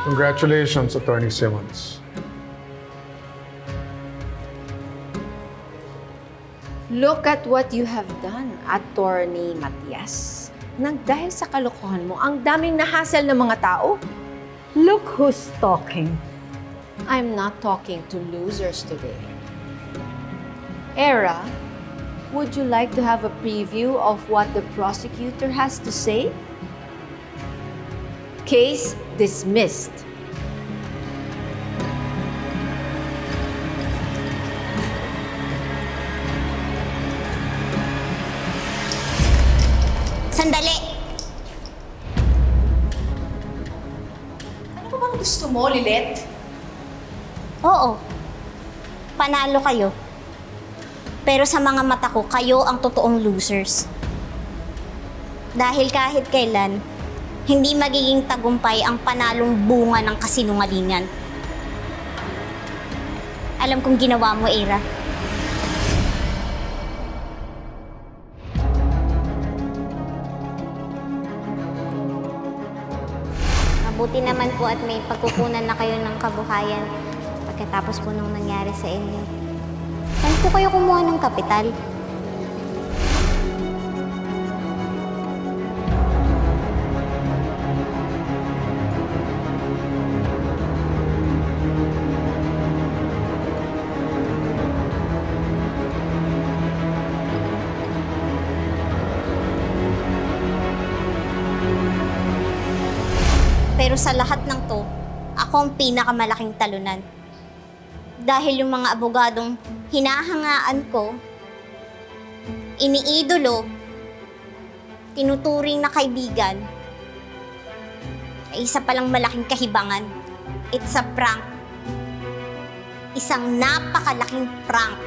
Congratulations, Attorney Simmons. Look at what you have done, Attorney Matias. Dahil sa kalokohan mo, ang daming nahassle ng mga tao. Look who's talking. I'm not talking to losers today. Era, would you like to have a preview of what the prosecutor has to say? Case dismissed. Sandali! Ano ba bang gusto mo, Lilet? Oo. Panalo kayo. Pero sa mga mata ko, kayo ang totoong losers. Dahil kahit kailan, hindi magiging tagumpay ang panalong bunga ng kasinungalingan. Alam kong ginawa mo, Era. Mabuti naman po at may pagkukunan na kayo ng kabuhayan pagkatapos po nung nangyari sa inyo. Saan po kayo kumuha ng kapital? Pero sa lahat ng to, ako ang pinakamalaking talunan. Dahil yung mga abogadong hinahangaan ko, iniidolo, tinuturing na kaibigan, ay isa palang malaking kahibangan. It's a prank. Isang napakalaking prank.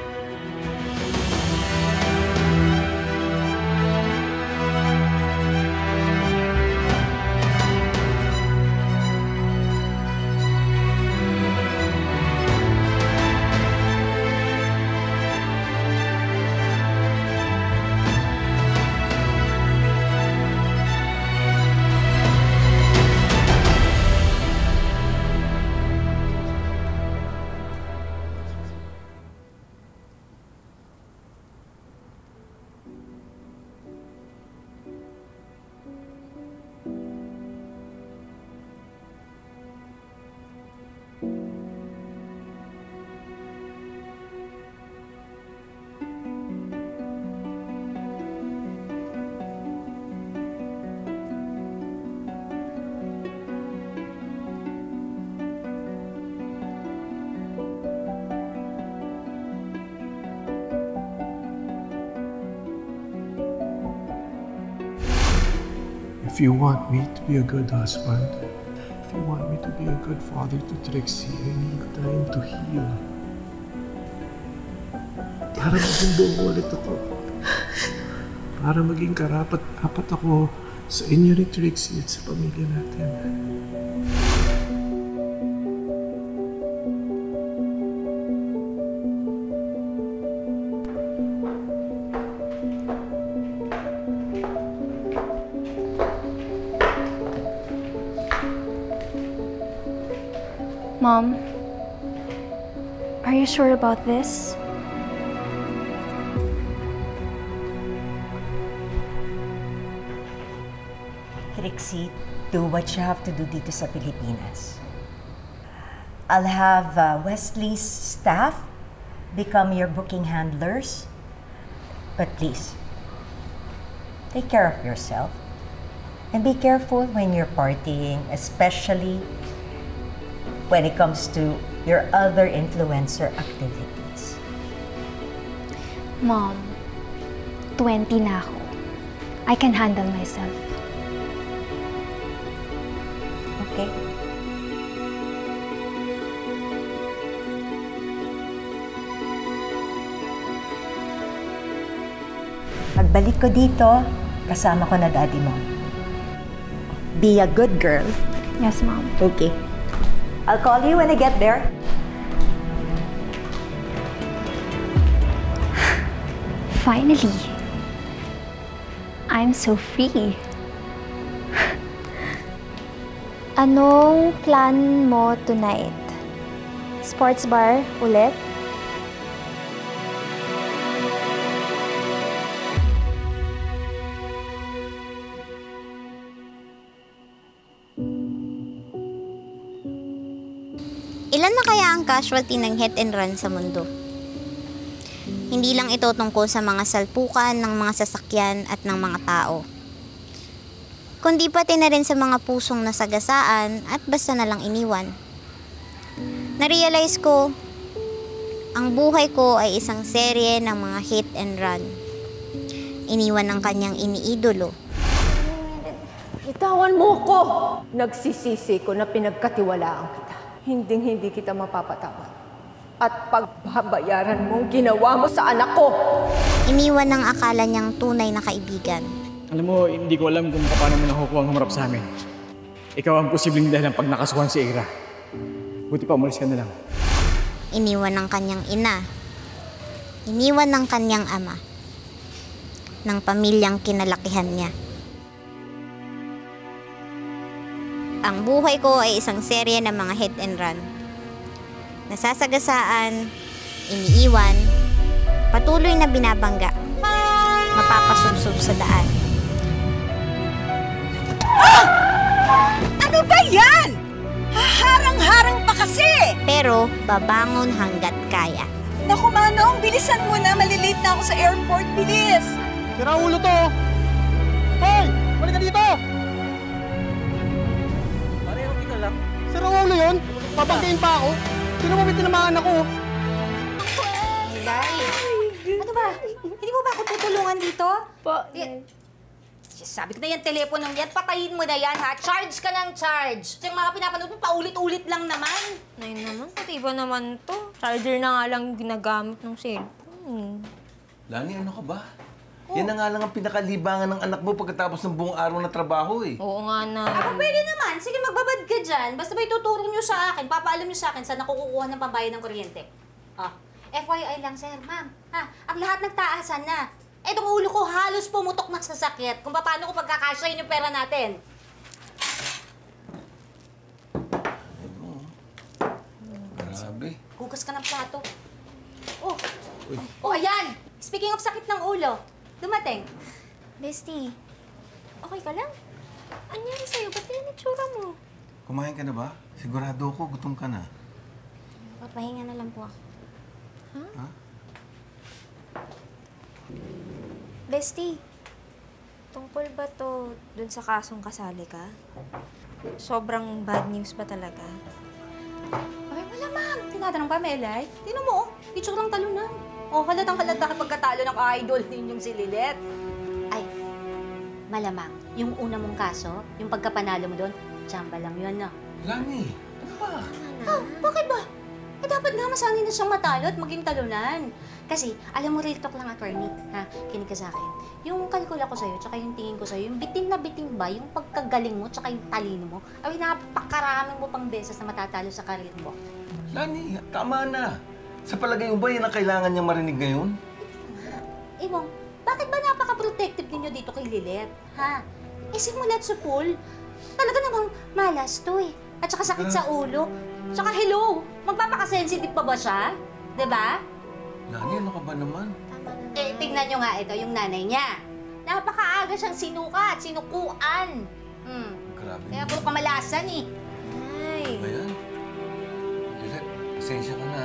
If you want me to be a good husband, if you want me to be a good father to Trixie, I need time to heal. Para maging buo ulit ako. Para maging karapat-dapat ako sa inyo ni Trixie at sa pamilya natin. Mom, are you sure about this? Trixie, do what you have to do dito sa Pilipinas. I'll have Wesley's staff become your booking handlers. But please, take care of yourself. And be careful when you're partying, especially when it comes to your other influencer activities. Mom, 20 na ako. I can handle myself. Okay? Pagbalik ko dito, kasama ko na daddy mo. Be a good girl. Yes, Mom. Okay. I'll call you when I get there. Finally, I'm so free. Anong plan mo tonight? Sports bar ulit? Ilan na kaya ang casualty ng hit and run sa mundo? Hindi lang ito tungkol sa mga salpukan ng mga sasakyan at ng mga tao, kundi pati na rin sa mga pusong nasagasaan at basta na lang iniwan. Narealize ko, ang buhay ko ay isang serye ng mga hit and run. Iniwan ng kanyang iniidolo. Itawan mo ko! Nagsisisi ko na pinagkatiwalaan kita. Hindi kita mapapatawad. At pagbabayaran mo ang ginawa mo sa anak ko! Iniwan ng akala niyang tunay na kaibigan. Alam mo, hindi ko alam kung paano mo nakukuha ang humarap sa amin. Ikaw ang posibleng dahilan pag nakasuhan si Ira. Buti pa, umalis ka na lang. Iniwan ng kanyang ina. Iniwan ng kanyang ama. Ng pamilyang kinalakihan niya. Ang buhay ko ay isang serye ng mga hit and run. Nasasagasaan, iniiwan, patuloy na binabangga, mapapasubsob sa daan. Ano ba yan? Haharang-harang pa kasi! Pero babangon hanggat kaya. Naku, Manong, bilisan mo na. Malilate na ako sa airport. Bilis! Sira ulo to! Hoy! Balik ka dito! Pare, okay ka lang? Sira ulo yun? Papagkain pa ako? Sino mo bitinamaan ako? Ano ba? Hindi mo ba ako tutulungan dito? Sabi ko na yan, telepono yan, patayin mo na yan, ha? Charge ka ng charge. Yung mga pinapanood mo, paulit-ulit lang naman. Nay naman, pati iba naman to. Charger na nga lang ginagamit ng cellphone. Lani, ano ka ba? Yan na nga lang ang pinakalibangan ng anak mo pagkatapos ng buong araw na trabaho eh. Oo nga na. Pwede naman. Sige, magbabad ka dyan. Basta may tuturo nyo sa akin, papaalam nyo sa akin saan nakukuha ng pambayad ng kuryente. FYI lang, sir, ma'am. Ang lahat nagtaasan na. Etong ulo ko halos pumutok na sa sakit kung paano ko pagkakasyahin yung pera natin. Grabe. Hugas ka ng plato. Ayan! Speaking of sakit ng ulo, dumating. Bestie, okay ka lang? Anyari sa'yo? Ba't yan itsura mo? Kumain ka na ba? Sigurado ko, gutom ka na. Papahinga na lang po ako. Ha? Bestie, tungkol ba to dun sa kasong kasali ka? Sobrang bad news ba talaga? Ay, malamang. Tinatanong pa, Melay. Tingnan mo, itsurang talunan. Halatang halata kapag katalo ng idol ninyong si Lilet. Ay, malamang. Yung una mong kaso, yung pagkapanalo mo doon, tsamba lang yun, no? Lani, ano ba? Bakit ba? Dapat nga masanay na siyang matalo at maging talunan. Kasi, alam mo, real talk lang, attorney, ha? Kinig ka sa akin. Yung kalkula ko sa'yo, tsaka yung tingin ko sa'yo, yung bitin na bitin ba, yung pagkagaling mo, tsaka yung talino mo, ay napakarami mo pang beses na matatalo sa karir mo. Lani, tama na. Sa palagay mo ba yan ang kailangan niyang marinig ngayon? Ibong, bakit ba napaka-protective ninyo dito kay Lilet, ha? Simulat sa pool, talaga namang malas to eh. At saka sakit sa ulo. Tsaka hello, magpapaka-sensitive pa ba siya? Diba? Lani, ano ka ba naman? Tingnan nyo nga ito, yung nanay niya. Napakaaga siyang sinuka at sinukuan. Grabe. Kaya puro kamalasan eh. Ay. Ba yan? Lilet, pasensya ka na.